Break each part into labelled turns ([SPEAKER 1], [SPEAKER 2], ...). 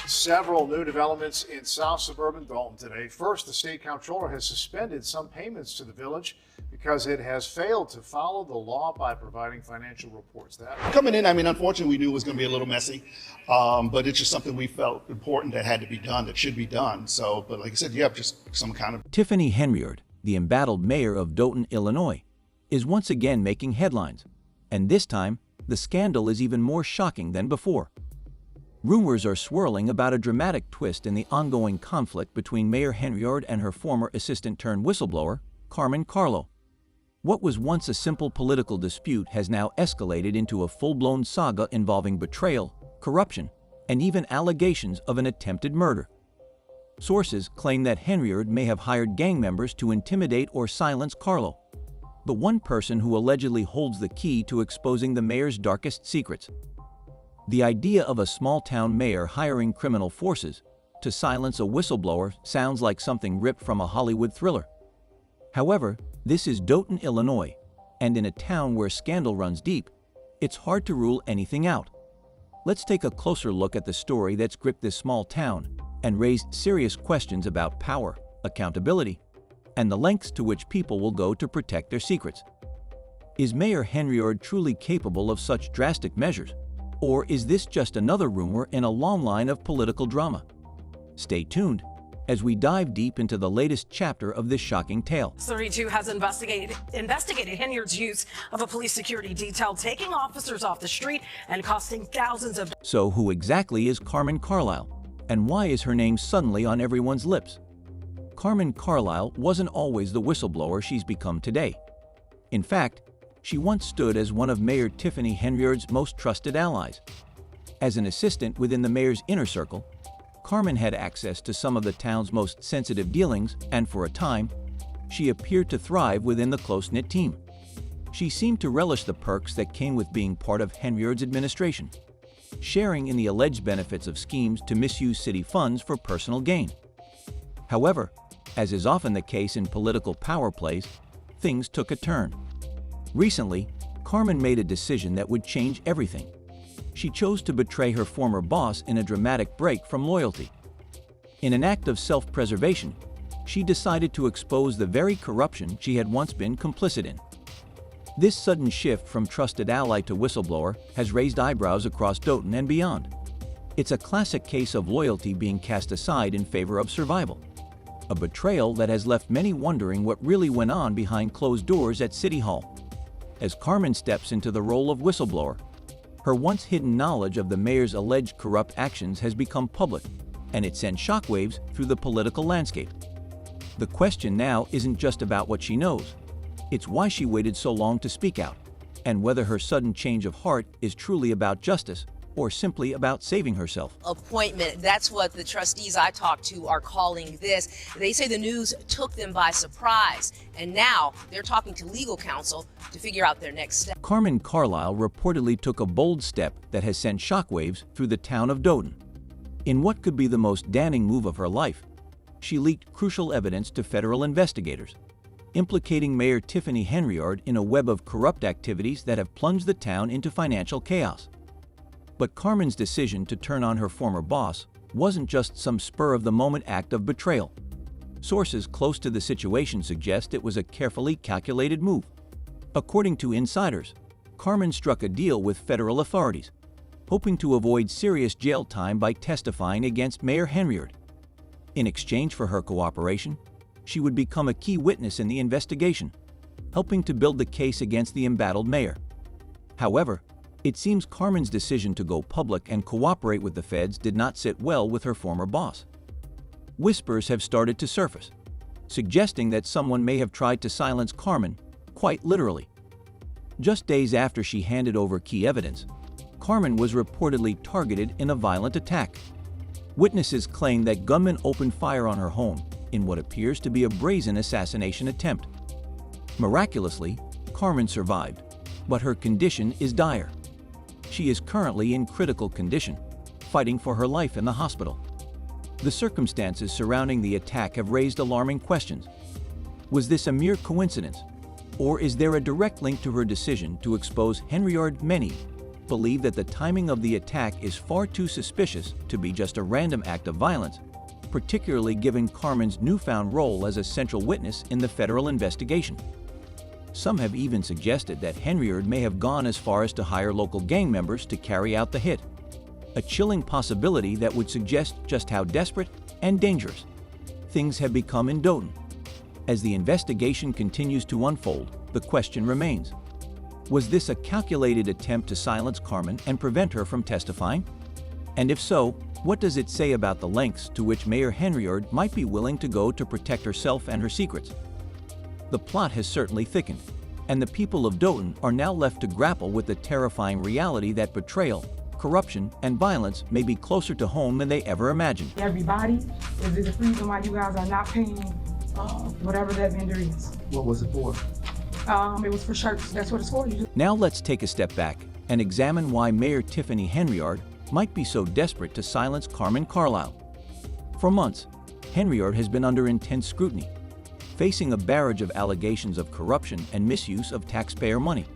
[SPEAKER 1] Several new developments in South Suburban Dalton today. First, the state comptroller has suspended some payments to the village because it has failed to follow the law by providing financial reports.
[SPEAKER 2] Coming in, unfortunately, we knew it was going to be a little messy, but it's just something we felt important that had to be done, that should be done. But like I said, just some kind of...
[SPEAKER 3] Tiffany Henyard, the embattled mayor of Dothan, Illinois, is once again making headlines. And this time, the scandal is even more shocking than before. Rumors are swirling about a dramatic twist in the ongoing conflict between Mayor Henyard and her former assistant-turned-whistleblower, Carmen Carlo. What was once a simple political dispute has now escalated into a full-blown saga involving betrayal, corruption, and even allegations of an attempted murder. Sources claim that Henyard may have hired gang members to intimidate or silence Carlo, the one person who allegedly holds the key to exposing the mayor's darkest secrets. The idea of a small-town mayor hiring criminal forces to silence a whistleblower sounds like something ripped from a Hollywood thriller. However, this is Dothan, Illinois, and in a town where scandal runs deep, it's hard to rule anything out. Let's take a closer look at the story that's gripped this small town and raised serious questions about power, accountability, and the lengths to which people will go to protect their secrets. Is Mayor Henyard truly capable of such drastic measures? Or is this just another rumor in a long line of political drama? Stay tuned as we dive deep into the latest chapter of this shocking tale.
[SPEAKER 4] 32 has investigated Henyard's use of a police security detail, taking officers off the street and costing thousands of...
[SPEAKER 3] So who exactly is Carmen Carlisle? And why is her name suddenly on everyone's lips? Carmen Carlisle wasn't always the whistleblower she's become today. In fact, she once stood as one of Mayor Tiffany Henyard's most trusted allies. As an assistant within the mayor's inner circle, Carmen had access to some of the town's most sensitive dealings, and for a time, she appeared to thrive within the close-knit team. She seemed to relish the perks that came with being part of Henyard's administration, sharing in the alleged benefits of schemes to misuse city funds for personal gain. However, as is often the case in political power plays, things took a turn. Recently, Carmen made a decision that would change everything. She chose to betray her former boss in a dramatic break from loyalty. In an act of self-preservation, she decided to expose the very corruption she had once been complicit in. This sudden shift from trusted ally to whistleblower has raised eyebrows across Dothan and beyond. It's a classic case of loyalty being cast aside in favor of survival. A betrayal that has left many wondering what really went on behind closed doors at City Hall. As Carmen steps into the role of whistleblower, her once hidden knowledge of the mayor's alleged corrupt actions has become public, and it sent shockwaves through the political landscape. The question now isn't just about what she knows, it's why she waited so long to speak out, and whether her sudden change of heart is truly about justice or simply about saving herself.
[SPEAKER 5] Appointment, that's what the trustees I talked to are calling this. They say the news took them by surprise, and now they're talking to legal counsel to figure out their next step.
[SPEAKER 3] Carmen Carlisle reportedly took a bold step that has sent shockwaves through the town of Dothan. In what could be the most damning move of her life, she leaked crucial evidence to federal investigators, implicating Mayor Tiffany Henyard in a web of corrupt activities that have plunged the town into financial chaos. But Carmen's decision to turn on her former boss wasn't just some spur-of-the-moment act of betrayal. Sources close to the situation suggest it was a carefully calculated move. According to insiders, Carmen struck a deal with federal authorities, hoping to avoid serious jail time by testifying against Mayor Henyard. In exchange for her cooperation, she would become a key witness in the investigation, helping to build the case against the embattled mayor. However, it seems Carmen's decision to go public and cooperate with the feds did not sit well with her former boss. Whispers have started to surface, suggesting that someone may have tried to silence Carmen, quite literally. Just days after she handed over key evidence, Carmen was reportedly targeted in a violent attack. Witnesses claim that gunmen opened fire on her home in what appears to be a brazen assassination attempt. Miraculously, Carmen survived, but her condition is dire. She is currently in critical condition, fighting for her life in the hospital. The circumstances surrounding the attack have raised alarming questions. Was this a mere coincidence, or is there a direct link to her decision to expose Henyard's many, believe that the timing of the attack is far too suspicious to be just a random act of violence, particularly given Carmen's newfound role as a central witness in the federal investigation. Some have even suggested that Henyard may have gone as far as to hire local gang members to carry out the hit, a chilling possibility that would suggest just how desperate and dangerous things have become in Dothan. As the investigation continues to unfold, the question remains: was this a calculated attempt to silence Carmen and prevent her from testifying? And if so, what does it say about the lengths to which Mayor Henyard might be willing to go to protect herself and her secrets? The plot has certainly thickened, and the people of Dothan are now left to grapple with the terrifying reality that betrayal, corruption, and violence may be closer to home than they ever imagined.
[SPEAKER 6] Everybody, is there a reason why you guys are not paying whatever that vendor is?
[SPEAKER 2] What was it for?
[SPEAKER 6] It was for shirts. That's what it's for.
[SPEAKER 3] Now let's take a step back and examine why Mayor Tiffany Henyard might be so desperate to silence Carmen Carlisle. For months, Henyard has been under intense scrutiny, facing a barrage of allegations of corruption and misuse of taxpayer money.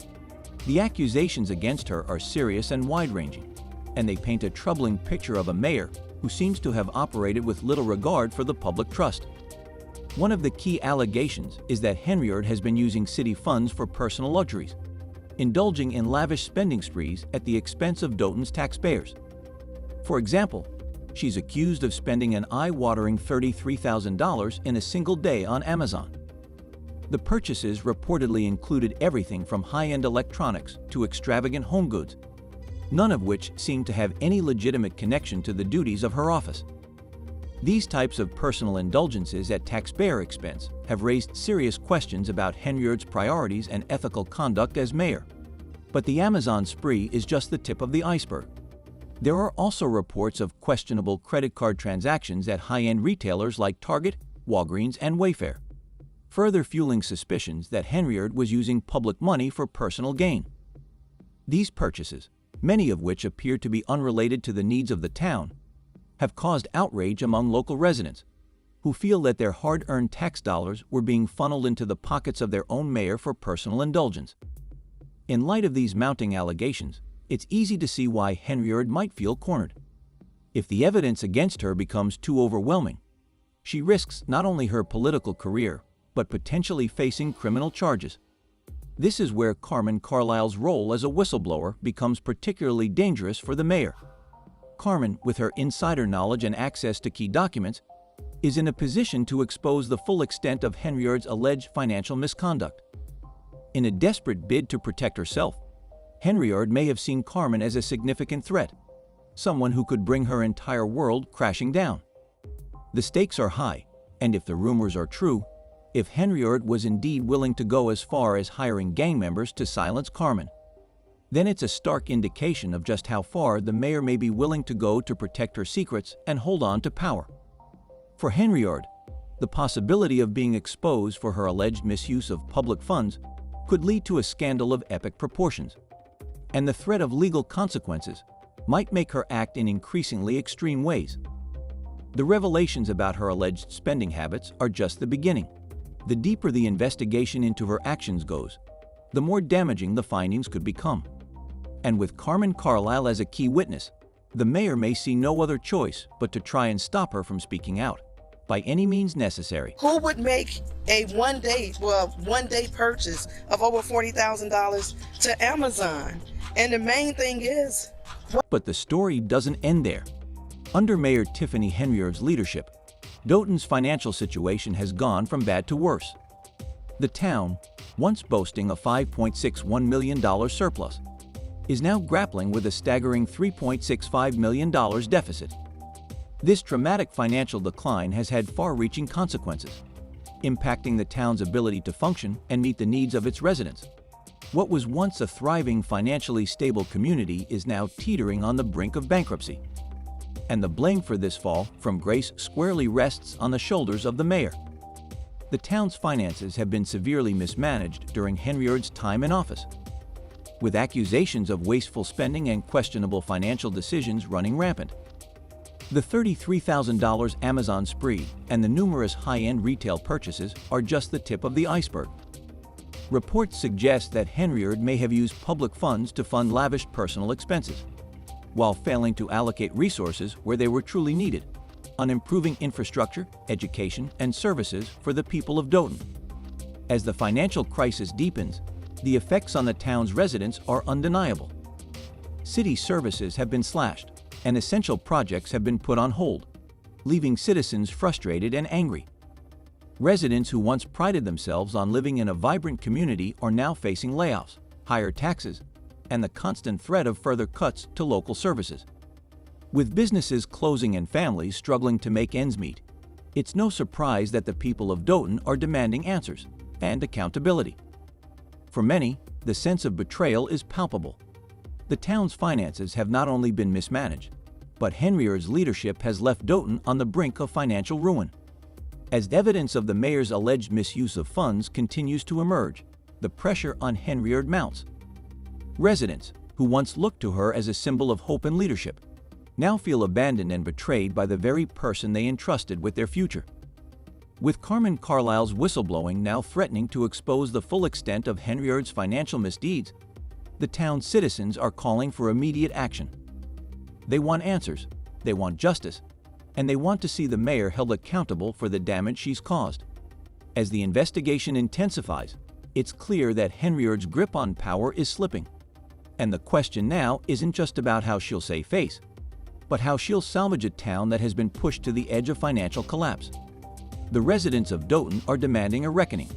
[SPEAKER 3] The accusations against her are serious and wide-ranging, and they paint a troubling picture of a mayor who seems to have operated with little regard for the public trust. One of the key allegations is that Henyard has been using city funds for personal luxuries, indulging in lavish spending sprees at the expense of Dothan's taxpayers. For example, she's accused of spending an eye-watering $33,000 in a single day on Amazon. The purchases reportedly included everything from high-end electronics to extravagant home goods, none of which seemed to have any legitimate connection to the duties of her office. These types of personal indulgences at taxpayer expense have raised serious questions about Henyard's priorities and ethical conduct as mayor. But the Amazon spree is just the tip of the iceberg. There are also reports of questionable credit card transactions at high-end retailers like Target, Walgreens, and Wayfair, further fueling suspicions that Henyard was using public money for personal gain. These purchases, many of which appear to be unrelated to the needs of the town, have caused outrage among local residents, who feel that their hard-earned tax dollars were being funneled into the pockets of their own mayor for personal indulgence. In light of these mounting allegations, it's easy to see why Henyard might feel cornered. If the evidence against her becomes too overwhelming, she risks not only her political career, but potentially facing criminal charges. This is where Carmen Carlisle's role as a whistleblower becomes particularly dangerous for the mayor. Carmen, with her insider knowledge and access to key documents, is in a position to expose the full extent of Henyard's alleged financial misconduct. In a desperate bid to protect herself, Henyard may have seen Carmen as a significant threat, someone who could bring her entire world crashing down. The stakes are high, and if the rumors are true, if Henyard was indeed willing to go as far as hiring gang members to silence Carmen, then it's a stark indication of just how far the mayor may be willing to go to protect her secrets and hold on to power. For Henyard, the possibility of being exposed for her alleged misuse of public funds could lead to a scandal of epic proportions, and the threat of legal consequences might make her act in increasingly extreme ways. The revelations about her alleged spending habits are just the beginning. The deeper the investigation into her actions goes, the more damaging the findings could become. And with Carmen Carlisle as a key witness, the mayor may see no other choice but to try and stop her from speaking out, by any means necessary.
[SPEAKER 7] Who would make a one-day purchase of over $40,000 to Amazon? And the main thing is...
[SPEAKER 3] But the story doesn't end there. Under Mayor Tiffany Henyard's leadership, Dothan's financial situation has gone from bad to worse. The town, once boasting a $5.61 million surplus, is now grappling with a staggering $3.65 million deficit. This dramatic financial decline has had far-reaching consequences, impacting the town's ability to function and meet the needs of its residents. What was once a thriving, financially stable community is now teetering on the brink of bankruptcy. And the blame for this fall from grace squarely rests on the shoulders of the mayor. The town's finances have been severely mismanaged during Henyard's time in office, with accusations of wasteful spending and questionable financial decisions running rampant. The $33,000 Amazon spree and the numerous high-end retail purchases are just the tip of the iceberg. Reports suggest that Henyard may have used public funds to fund lavish personal expenses, while failing to allocate resources where they were truly needed, on improving infrastructure, education, and services for the people of Dothan. As the financial crisis deepens, the effects on the town's residents are undeniable. City services have been slashed, and essential projects have been put on hold, leaving citizens frustrated and angry. Residents who once prided themselves on living in a vibrant community are now facing layoffs, higher taxes, and the constant threat of further cuts to local services. With businesses closing and families struggling to make ends meet, it's no surprise that the people of Dothan are demanding answers and accountability. For many, the sense of betrayal is palpable. The town's finances have not only been mismanaged, but Henyard's leadership has left Dothan on the brink of financial ruin. As evidence of the mayor's alleged misuse of funds continues to emerge, the pressure on Henyard mounts. Residents, who once looked to her as a symbol of hope and leadership, now feel abandoned and betrayed by the very person they entrusted with their future. With Carmen Carlisle's whistleblowing now threatening to expose the full extent of Henyard's financial misdeeds, the town's citizens are calling for immediate action. They want answers, they want justice, and they want to see the mayor held accountable for the damage she's caused. As the investigation intensifies, it's clear that Henyard's grip on power is slipping. And the question now isn't just about how she'll save face, but how she'll salvage a town that has been pushed to the edge of financial collapse. The residents of Dothan are demanding a reckoning,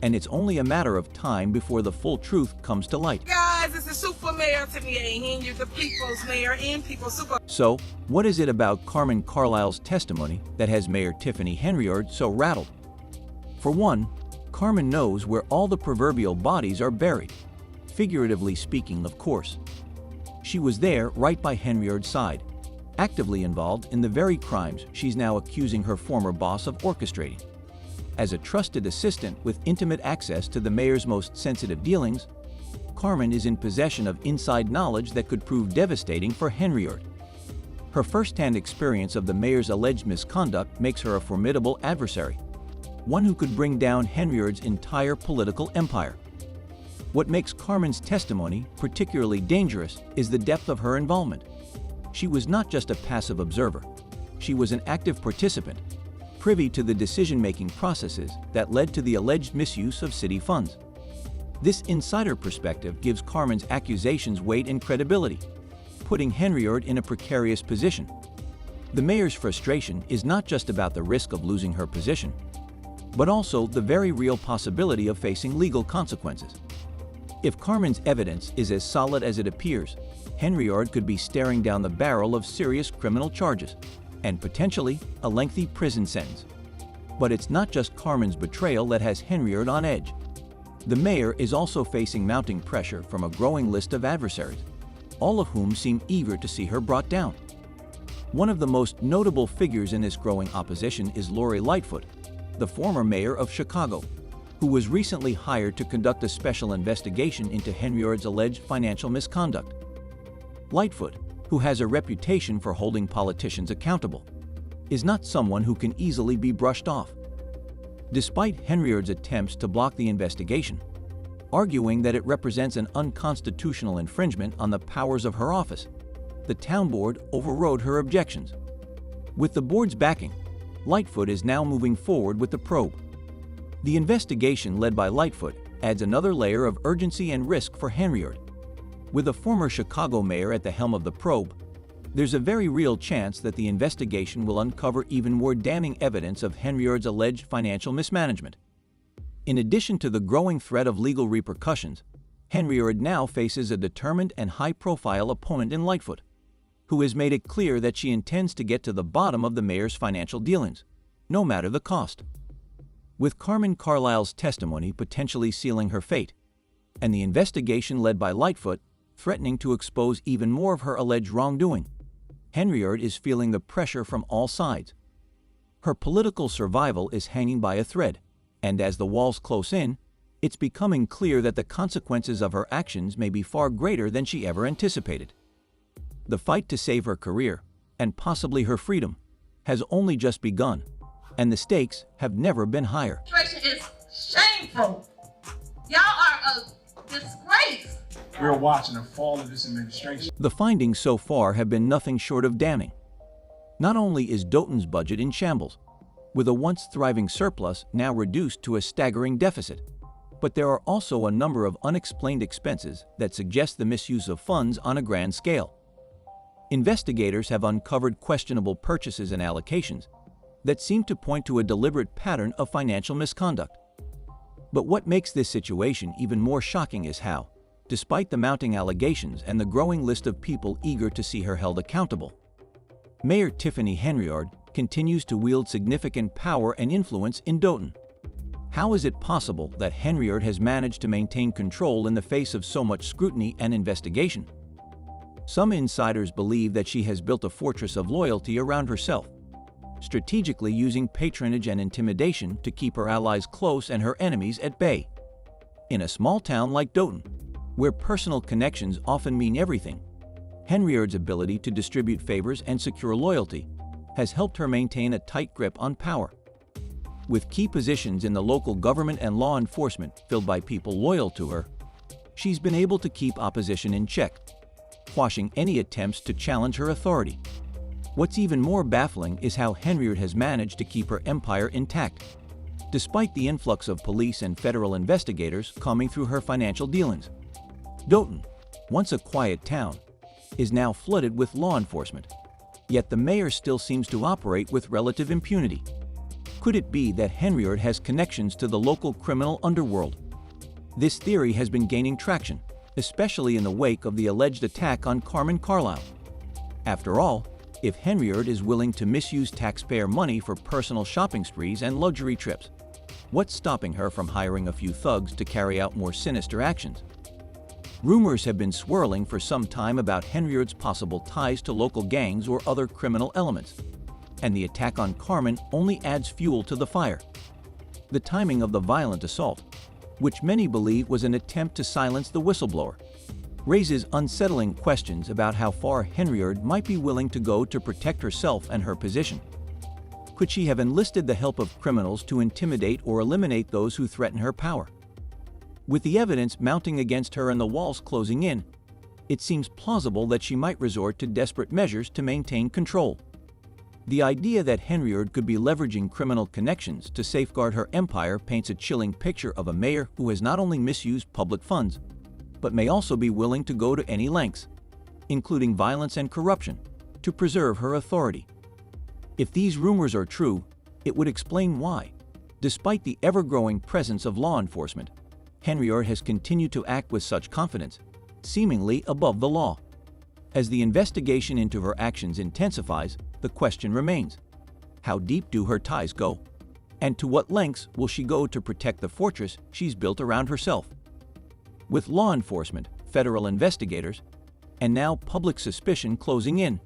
[SPEAKER 3] and it's only a matter of time before the full truth comes to light.
[SPEAKER 8] Guys, it's the Super Mayor Tiffany Henyard, the People's Mayor and People's Super.
[SPEAKER 3] So, what is it about Carmen Carlisle's testimony that has Mayor Tiffany Henyard so rattled? For one, Carmen knows where all the proverbial bodies are buried, figuratively speaking, of course. She was there right by Henyard's side, actively involved in the very crimes she's now accusing her former boss of orchestrating. As a trusted assistant with intimate access to the mayor's most sensitive dealings, Carmen is in possession of inside knowledge that could prove devastating for Henyard. Her first-hand experience of the mayor's alleged misconduct makes her a formidable adversary, one who could bring down Henyard's entire political empire. What makes Carmen's testimony particularly dangerous is the depth of her involvement. She was not just a passive observer. She was an active participant, privy to the decision-making processes that led to the alleged misuse of city funds. This insider perspective gives Carmen's accusations weight and credibility, putting Henyard in a precarious position. The mayor's frustration is not just about the risk of losing her position, but also the very real possibility of facing legal consequences. If Carmen's evidence is as solid as it appears, Henyard could be staring down the barrel of serious criminal charges and potentially a lengthy prison sentence. But it's not just Carmen's betrayal that has Henyard on edge. The mayor is also facing mounting pressure from a growing list of adversaries, all of whom seem eager to see her brought down. One of the most notable figures in this growing opposition is Lori Lightfoot, the former mayor of Chicago, who was recently hired to conduct a special investigation into Henyard's alleged financial misconduct. Lightfoot, who has a reputation for holding politicians accountable, is not someone who can easily be brushed off. Despite Henyard's attempts to block the investigation, arguing that it represents an unconstitutional infringement on the powers of her office, the town board overrode her objections. With the board's backing, Lightfoot is now moving forward with the probe. The investigation led by Lightfoot adds another layer of urgency and risk for Henyard. With a former Chicago mayor at the helm of the probe, there's a very real chance that the investigation will uncover even more damning evidence of Henyard's alleged financial mismanagement. In addition to the growing threat of legal repercussions, Henyard now faces a determined and high-profile opponent in Lightfoot, who has made it clear that she intends to get to the bottom of the mayor's financial dealings, no matter the cost. With Carmen Carlisle's testimony potentially sealing her fate, and the investigation led by Lightfoot threatening to expose even more of her alleged wrongdoing, Henyard is feeling the pressure from all sides. Her political survival is hanging by a thread, and as the walls close in, it's becoming clear that the consequences of her actions may be far greater than she ever anticipated. The fight to save her career, and possibly her freedom, has only just begun, and the stakes have never been higher.
[SPEAKER 8] Is shameful. Y'all are a disgrace.
[SPEAKER 9] We're watching the fall of this administration.
[SPEAKER 3] The findings so far have been nothing short of damning. Not only is Dothan's budget in shambles, with a once thriving surplus now reduced to a staggering deficit, but there are also a number of unexplained expenses that suggest the misuse of funds on a grand scale. Investigators have uncovered questionable purchases and allocations that seem to point to a deliberate pattern of financial misconduct. But what makes this situation even more shocking is how, despite the mounting allegations and the growing list of people eager to see her held accountable, Mayor Tiffany Henyard continues to wield significant power and influence in Dothan. How is it possible that Henyard has managed to maintain control in the face of so much scrutiny and investigation? Some insiders believe that she has built a fortress of loyalty around herself, strategically using patronage and intimidation to keep her allies close and her enemies at bay. In a small town like Dothan, where personal connections often mean everything, Henyard's ability to distribute favors and secure loyalty has helped her maintain a tight grip on power. With key positions in the local government and law enforcement filled by people loyal to her, she's been able to keep opposition in check, quashing any attempts to challenge her authority. What's even more baffling is how Henyard has managed to keep her empire intact, despite the influx of police and federal investigators combing through her financial dealings. Dothan, once a quiet town, is now flooded with law enforcement, yet the mayor still seems to operate with relative impunity. Could it be that Henyard has connections to the local criminal underworld? This theory has been gaining traction, especially in the wake of the alleged attack on Carmen Carlisle. After all, if Henyard is willing to misuse taxpayer money for personal shopping sprees and luxury trips, what's stopping her from hiring a few thugs to carry out more sinister actions? Rumors have been swirling for some time about Henyard's possible ties to local gangs or other criminal elements, and the attack on Carmen only adds fuel to the fire. The timing of the violent assault, which many believe was an attempt to silence the whistleblower, raises unsettling questions about how far Henyard might be willing to go to protect herself and her position. Could she have enlisted the help of criminals to intimidate or eliminate those who threaten her power? With the evidence mounting against her and the walls closing in, it seems plausible that she might resort to desperate measures to maintain control. The idea that Henyard could be leveraging criminal connections to safeguard her empire paints a chilling picture of a mayor who has not only misused public funds, but may also be willing to go to any lengths, including violence and corruption, to preserve her authority. If these rumors are true, it would explain why, despite the ever-growing presence of law enforcement, Henyard has continued to act with such confidence, seemingly above the law. As the investigation into her actions intensifies, the question remains: how deep do her ties go? And to what lengths will she go to protect the fortress she's built around herself? With law enforcement, federal investigators, and now public suspicion closing in,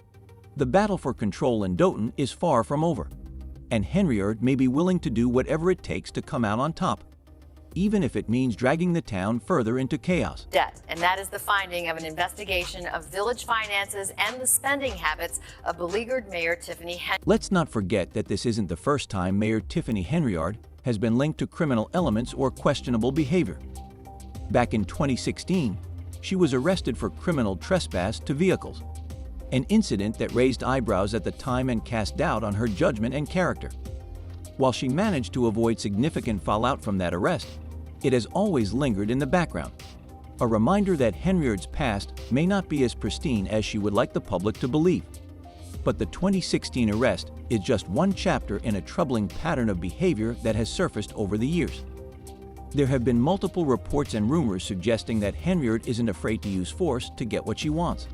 [SPEAKER 3] the battle for control in Dothan is far from over, and Henyard may be willing to do whatever it takes to come out on top, even if it means dragging the town further into chaos.
[SPEAKER 10] Debt, and that is the finding of an investigation of village finances and the spending habits of beleaguered Mayor Tiffany Henyard.
[SPEAKER 3] Let's not forget that this isn't the first time Mayor Tiffany Henyard has been linked to criminal elements or questionable behavior. Back in 2016, she was arrested for criminal trespass to vehicles, an incident that raised eyebrows at the time and cast doubt on her judgment and character. While she managed to avoid significant fallout from that arrest, it has always lingered in the background, a reminder that Henyard's past may not be as pristine as she would like the public to believe. But the 2016 arrest is just one chapter in a troubling pattern of behavior that has surfaced over the years. There have been multiple reports and rumors suggesting that Henyard isn't afraid to use force to get what she wants.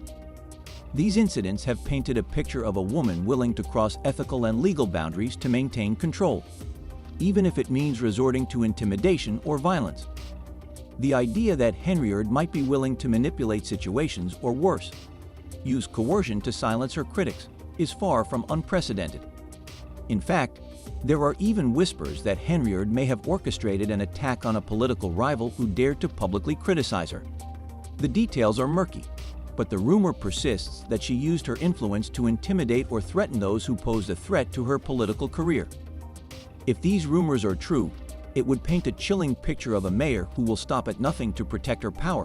[SPEAKER 3] These incidents have painted a picture of a woman willing to cross ethical and legal boundaries to maintain control, even if it means resorting to intimidation or violence. The idea that Henyard might be willing to manipulate situations or worse, use coercion to silence her critics, is far from unprecedented. In fact, there are even whispers that Henyard may have orchestrated an attack on a political rival who dared to publicly criticize her. The details are murky, but the rumor persists that she used her influence to intimidate or threaten those who posed a threat to her political career. If these rumors are true, it would paint a chilling picture of a mayor who will stop at nothing to protect her power,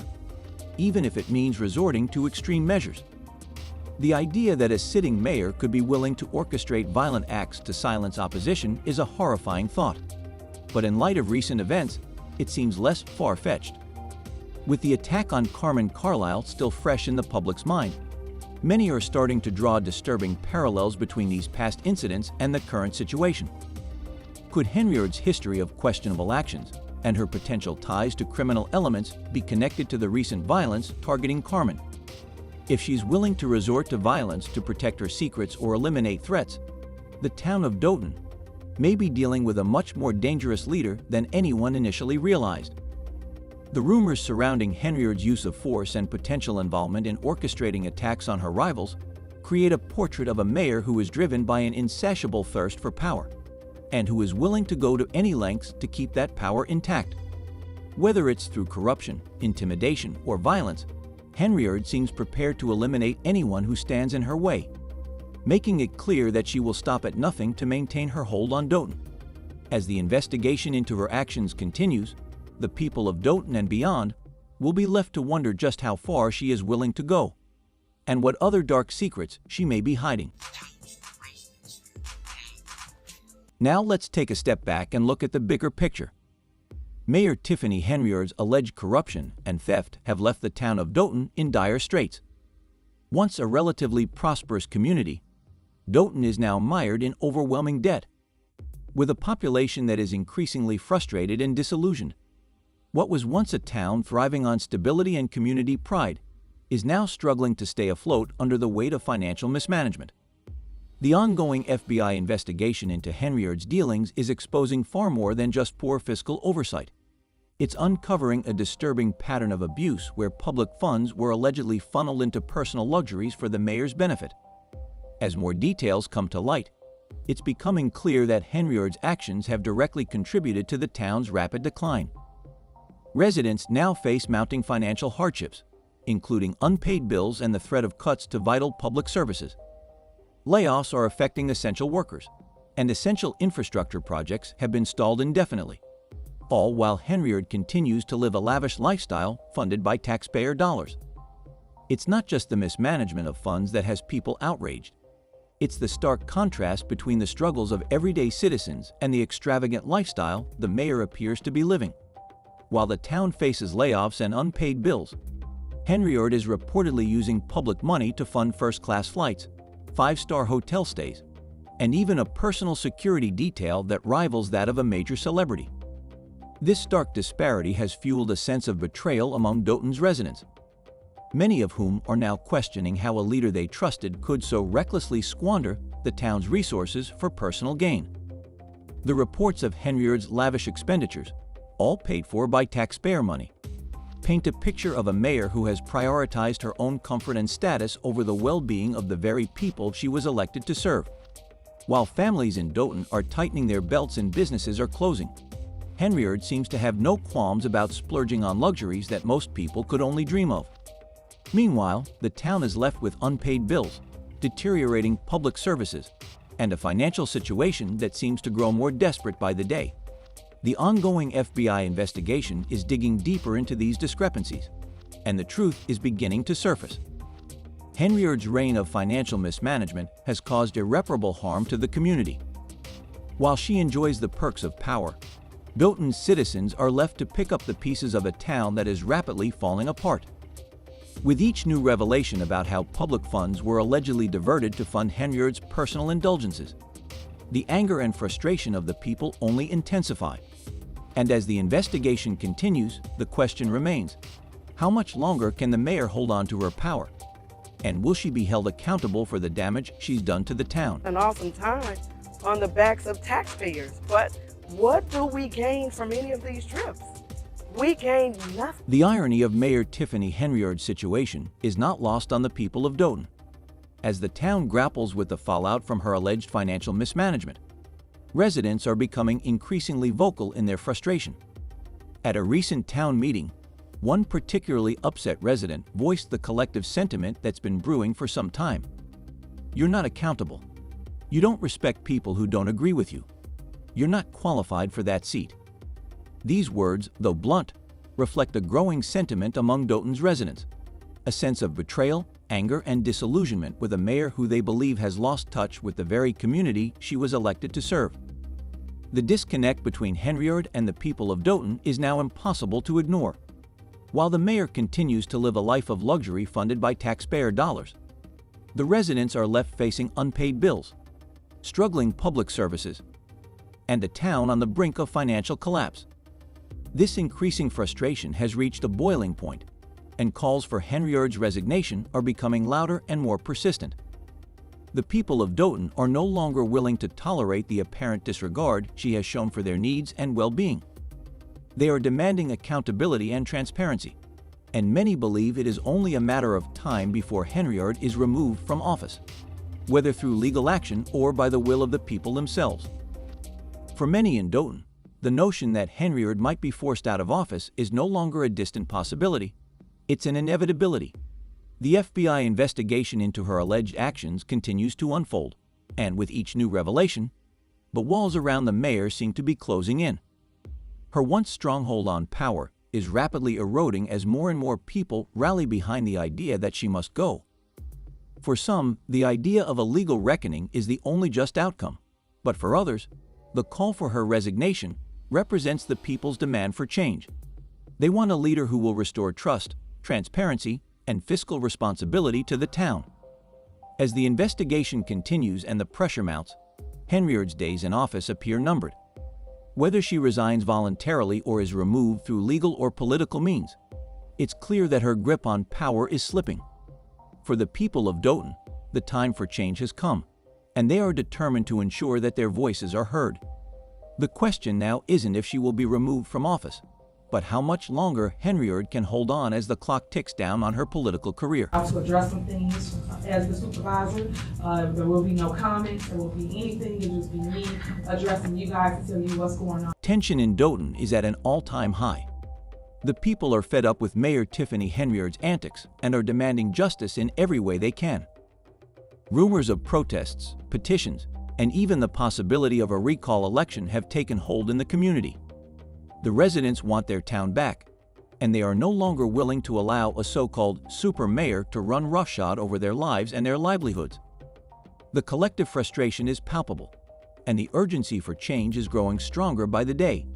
[SPEAKER 3] even if it means resorting to extreme measures. The idea that a sitting mayor could be willing to orchestrate violent acts to silence opposition is a horrifying thought. But in light of recent events, it seems less far-fetched. With the attack on Carmen Carlisle still fresh in the public's mind, many are starting to draw disturbing parallels between these past incidents and the current situation. Could Henyard's history of questionable actions and her potential ties to criminal elements be connected to the recent violence targeting Carmen? If she's willing to resort to violence to protect her secrets or eliminate threats, the town of Dotun may be dealing with a much more dangerous leader than anyone initially realized. The rumors surrounding Henyard's use of force and potential involvement in orchestrating attacks on her rivals create a portrait of a mayor who is driven by an insatiable thirst for power, and who is willing to go to any lengths to keep that power intact. Whether it's through corruption, intimidation, or violence, Henyard seems prepared to eliminate anyone who stands in her way, making it clear that she will stop at nothing to maintain her hold on Dotun. As the investigation into her actions continues, the people of Dotun and beyond will be left to wonder just how far she is willing to go, and what other dark secrets she may be hiding. Now let's take a step back and look at the bigger picture. Mayor Tiffany Henyard's alleged corruption and theft have left the town of Dotun in dire straits. Once a relatively prosperous community, Dotun is now mired in overwhelming debt, with a population that is increasingly frustrated and disillusioned. What was once a town thriving on stability and community pride is now struggling to stay afloat under the weight of financial mismanagement. The ongoing FBI investigation into Henyard's dealings is exposing far more than just poor fiscal oversight. It's uncovering a disturbing pattern of abuse where public funds were allegedly funneled into personal luxuries for the mayor's benefit. As more details come to light, it's becoming clear that Henyard's actions have directly contributed to the town's rapid decline. Residents now face mounting financial hardships, including unpaid bills and the threat of cuts to vital public services. Layoffs are affecting essential workers, and essential infrastructure projects have been stalled indefinitely, all while Henyard continues to live a lavish lifestyle funded by taxpayer dollars. It's not just the mismanagement of funds that has people outraged. It's the stark contrast between the struggles of everyday citizens and the extravagant lifestyle the mayor appears to be living. While the town faces layoffs and unpaid bills, Henyard is reportedly using public money to fund first-class flights, five-star hotel stays, and even a personal security detail that rivals that of a major celebrity. This stark disparity has fueled a sense of betrayal among Dotun's residents, many of whom are now questioning how a leader they trusted could so recklessly squander the town's resources for personal gain. The reports of Henyard's lavish expenditures, all paid for by taxpayer money, paint a picture of a mayor who has prioritized her own comfort and status over the well-being of the very people she was elected to serve. While families in Dotun are tightening their belts and businesses are closing, Henyard seems to have no qualms about splurging on luxuries that most people could only dream of. Meanwhile, the town is left with unpaid bills, deteriorating public services, and a financial situation that seems to grow more desperate by the day. The ongoing FBI investigation is digging deeper into these discrepancies, and the truth is beginning to surface. Henyard's reign of financial mismanagement has caused irreparable harm to the community. While she enjoys the perks of power, Dotun's citizens are left to pick up the pieces of a town that is rapidly falling apart. With each new revelation about how public funds were allegedly diverted to fund Henyard's personal indulgences, the anger and frustration of the people only intensify. And as the investigation continues, the question remains, how much longer can the mayor hold on to her power? And will she be held accountable for the damage she's done to the town?
[SPEAKER 7] An awesome time on the backs of taxpayers. But what do we gain from any of these trips? We gain nothing.
[SPEAKER 3] The irony of Mayor Tiffany Henyard's situation is not lost on the people of Dotun. As the town grapples with the fallout from her alleged financial mismanagement, residents are becoming increasingly vocal in their frustration. At a recent town meeting, one particularly upset resident voiced the collective sentiment that's been brewing for some time. You're not accountable. You don't respect people who don't agree with you. You're not qualified for that seat. These words, though blunt, reflect a growing sentiment among Doton's residents, a sense of betrayal, anger, and disillusionment with a mayor who they believe has lost touch with the very community she was elected to serve. The disconnect between Henyard and the people of Doton is now impossible to ignore. While the mayor continues to live a life of luxury funded by taxpayer dollars, the residents are left facing unpaid bills, struggling public services, and a town on the brink of financial collapse. This increasing frustration has reached a boiling point, and calls for Henyard's resignation are becoming louder and more persistent. The people of Doton are no longer willing to tolerate the apparent disregard she has shown for their needs and well-being. They are demanding accountability and transparency, and many believe it is only a matter of time before Henyard is removed from office, whether through legal action or by the will of the people themselves. For many in Doton, the notion that Henyard might be forced out of office is no longer a distant possibility. It's an inevitability. The FBI investigation into her alleged actions continues to unfold, and with each new revelation, the walls around the mayor seem to be closing in. Her once stronghold on power is rapidly eroding as more and more people rally behind the idea that she must go. For some, the idea of a legal reckoning is the only just outcome, but for others, the call for her resignation represents the people's demand for change. They want a leader who will restore trust, transparency, and fiscal responsibility to the town. As the investigation continues and the pressure mounts, Henyard's days in office appear numbered. Whether she resigns voluntarily or is removed through legal or political means, it's clear that her grip on power is slipping. For the people of Doton, the time for change has come, and they are determined to ensure that their voices are heard. The question now isn't if she will be removed from office, but how much longer Henyard can hold on as the clock ticks down on her political career.
[SPEAKER 6] To address some things as the supervisor, there will be no comments, there will be anything, it'll just be me addressing you guys to tell you what's going on.
[SPEAKER 3] Tension in Doton is at an all-time high. The people are fed up with Mayor Tiffany Henyard's antics and are demanding justice in every way they can. Rumors of protests, petitions, and even the possibility of a recall election have taken hold in the community. The residents want their town back, and they are no longer willing to allow a so-called super mayor to run roughshod over their lives and their livelihoods. The collective frustration is palpable, and the urgency for change is growing stronger by the day.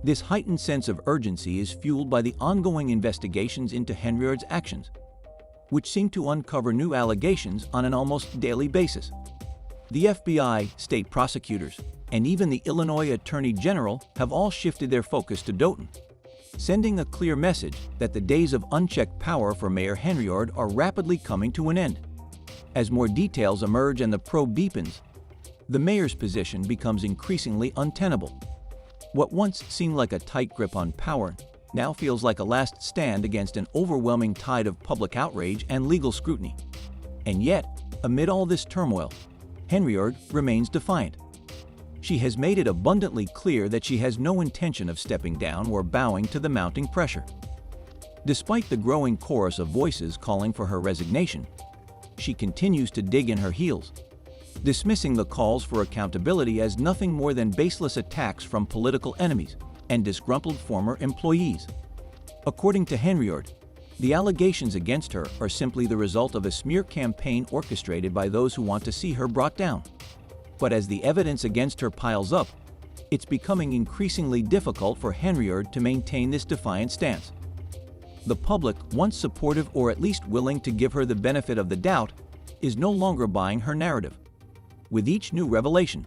[SPEAKER 3] This heightened sense of urgency is fueled by the ongoing investigations into Henyard's actions, which seem to uncover new allegations on an almost daily basis. The FBI, state prosecutors, and even the Illinois Attorney General have all shifted their focus to Doton, sending a clear message that the days of unchecked power for Mayor Henyard are rapidly coming to an end. As more details emerge and the probe deepens, the mayor's position becomes increasingly untenable. What once seemed like a tight grip on power now feels like a last stand against an overwhelming tide of public outrage and legal scrutiny. And yet, amid all this turmoil, Henyard remains defiant. She has made it abundantly clear that she has no intention of stepping down or bowing to the mounting pressure. Despite the growing chorus of voices calling for her resignation, she continues to dig in her heels, dismissing the calls for accountability as nothing more than baseless attacks from political enemies and disgruntled former employees. According to Henyard, the allegations against her are simply the result of a smear campaign orchestrated by those who want to see her brought down. But as the evidence against her piles up, it's becoming increasingly difficult for Henyard to maintain this defiant stance. The public, once supportive or at least willing to give her the benefit of the doubt, is no longer buying her narrative. With each new revelation,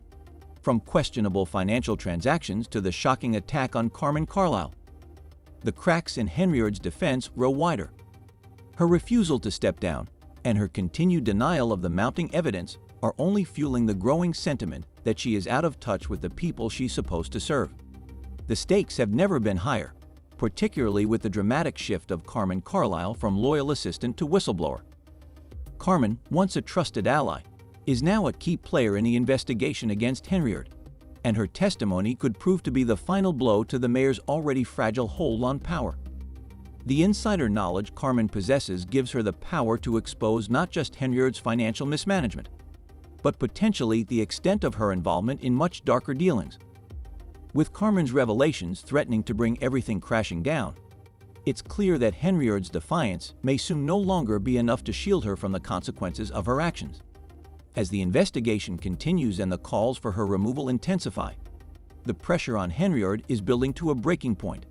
[SPEAKER 3] from questionable financial transactions to the shocking attack on Carmen Carlisle, the cracks in Henyard's defense grow wider. Her refusal to step down and her continued denial of the mounting evidence are only fueling the growing sentiment that she is out of touch with the people she's supposed to serve. The stakes have never been higher, particularly with the dramatic shift of Carmen Carlisle from loyal assistant to whistleblower. Carmen, once a trusted ally, is now a key player in the investigation against Henyard, and her testimony could prove to be the final blow to the mayor's already fragile hold on power. The insider knowledge Carmen possesses gives her the power to expose not just Henyard's financial mismanagement, but potentially the extent of her involvement in much darker dealings. With Carmen's revelations threatening to bring everything crashing down, it's clear that Henyard's defiance may soon no longer be enough to shield her from the consequences of her actions. As the investigation continues and the calls for her removal intensify, the pressure on Henyard is building to a breaking point.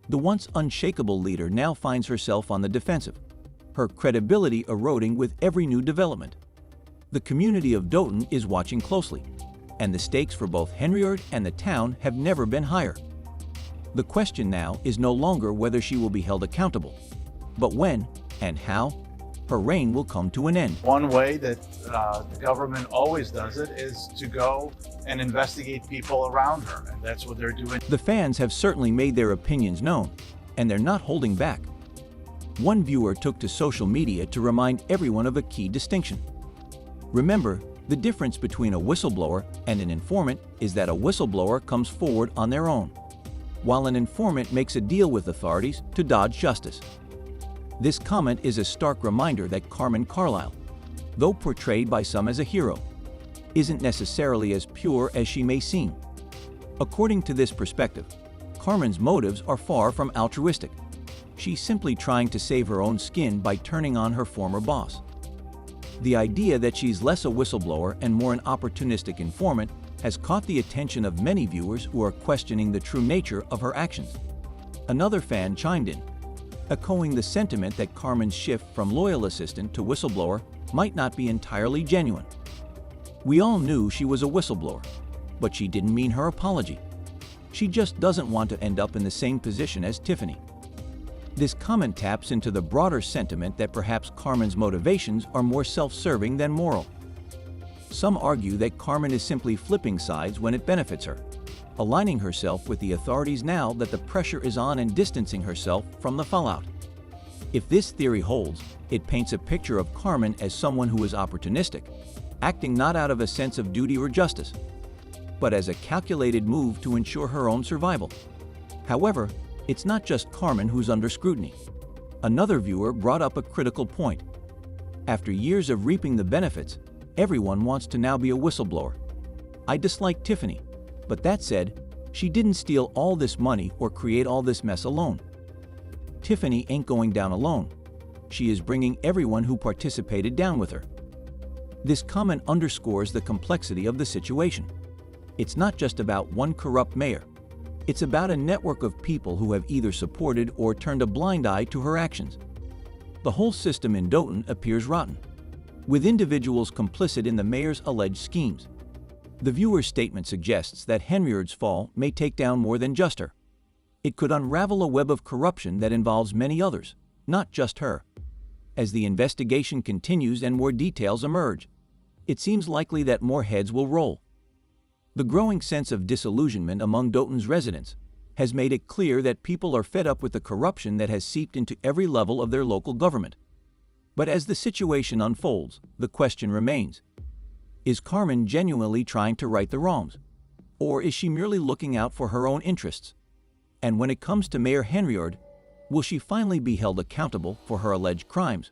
[SPEAKER 3] The once unshakable leader now finds herself on the defensive, her credibility eroding with every new development. The community of Dotun is watching closely, and the stakes for both Henyard and the town have never been higher. The question now is no longer whether she will be held accountable, but when and how her reign will come to an end.
[SPEAKER 11] One way that the government always does it is to go and investigate people around her, and that's what they're doing.
[SPEAKER 3] The fans have certainly made their opinions known, and they're not holding back. One viewer took to social media to remind everyone of a key distinction. Remember, the difference between a whistleblower and an informant is that a whistleblower comes forward on their own, while an informant makes a deal with authorities to dodge justice. This comment is a stark reminder that Carmen Carlisle, though portrayed by some as a hero, isn't necessarily as pure as she may seem. According to this perspective, Carmen's motives are far from altruistic. She's simply trying to save her own skin by turning on her former boss. The idea that she's less a whistleblower and more an opportunistic informant has caught the attention of many viewers who are questioning the true nature of her actions. Another fan chimed in, echoing the sentiment that Carmen's shift from loyal assistant to whistleblower might not be entirely genuine. We all knew she was a whistleblower, but she didn't mean her apology. She just doesn't want to end up in the same position as Tiffany. This comment taps into the broader sentiment that perhaps Carmen's motivations are more self-serving than moral. Some argue that Carmen is simply flipping sides when it benefits her, aligning herself with the authorities now that the pressure is on and distancing herself from the fallout. If this theory holds, it paints a picture of Carmen as someone who is opportunistic, acting not out of a sense of duty or justice, but as a calculated move to ensure her own survival. However, it's not just Carmen who's under scrutiny. Another viewer brought up a critical point. After years of reaping the benefits, everyone wants to now be a whistleblower. I dislike Tiffany, but that said, she didn't steal all this money or create all this mess alone. Tiffany ain't going down alone. She is bringing everyone who participated down with her. This comment underscores the complexity of the situation. It's not just about one corrupt mayor. It's about a network of people who have either supported or turned a blind eye to her actions. The whole system in Dotun appears rotten, with individuals complicit in the mayor's alleged schemes. The viewer's statement suggests that Henyard's fall may take down more than just her. It could unravel a web of corruption that involves many others, not just her. As the investigation continues and more details emerge, it seems likely that more heads will roll. The growing sense of disillusionment among Dotun's residents has made it clear that people are fed up with the corruption that has seeped into every level of their local government. But as the situation unfolds, the question remains: is Carmen genuinely trying to right the wrongs, or is she merely looking out for her own interests? And when it comes to Mayor Henyard, will she finally be held accountable for her alleged crimes,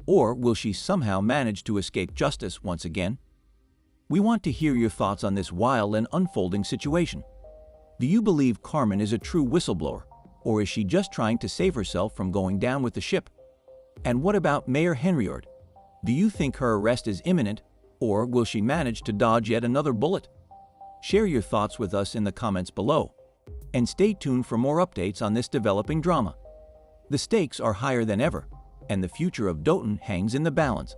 [SPEAKER 3] or will she somehow manage to escape justice once again? We want to hear your thoughts on this wild and unfolding situation. Do you believe Carmen is a true whistleblower, or is she just trying to save herself from going down with the ship? And what about Mayor Henyard? Do you think her arrest is imminent, or will she manage to dodge yet another bullet? Share your thoughts with us in the comments below, and stay tuned for more updates on this developing drama. The stakes are higher than ever, and the future of Dotun hangs in the balance.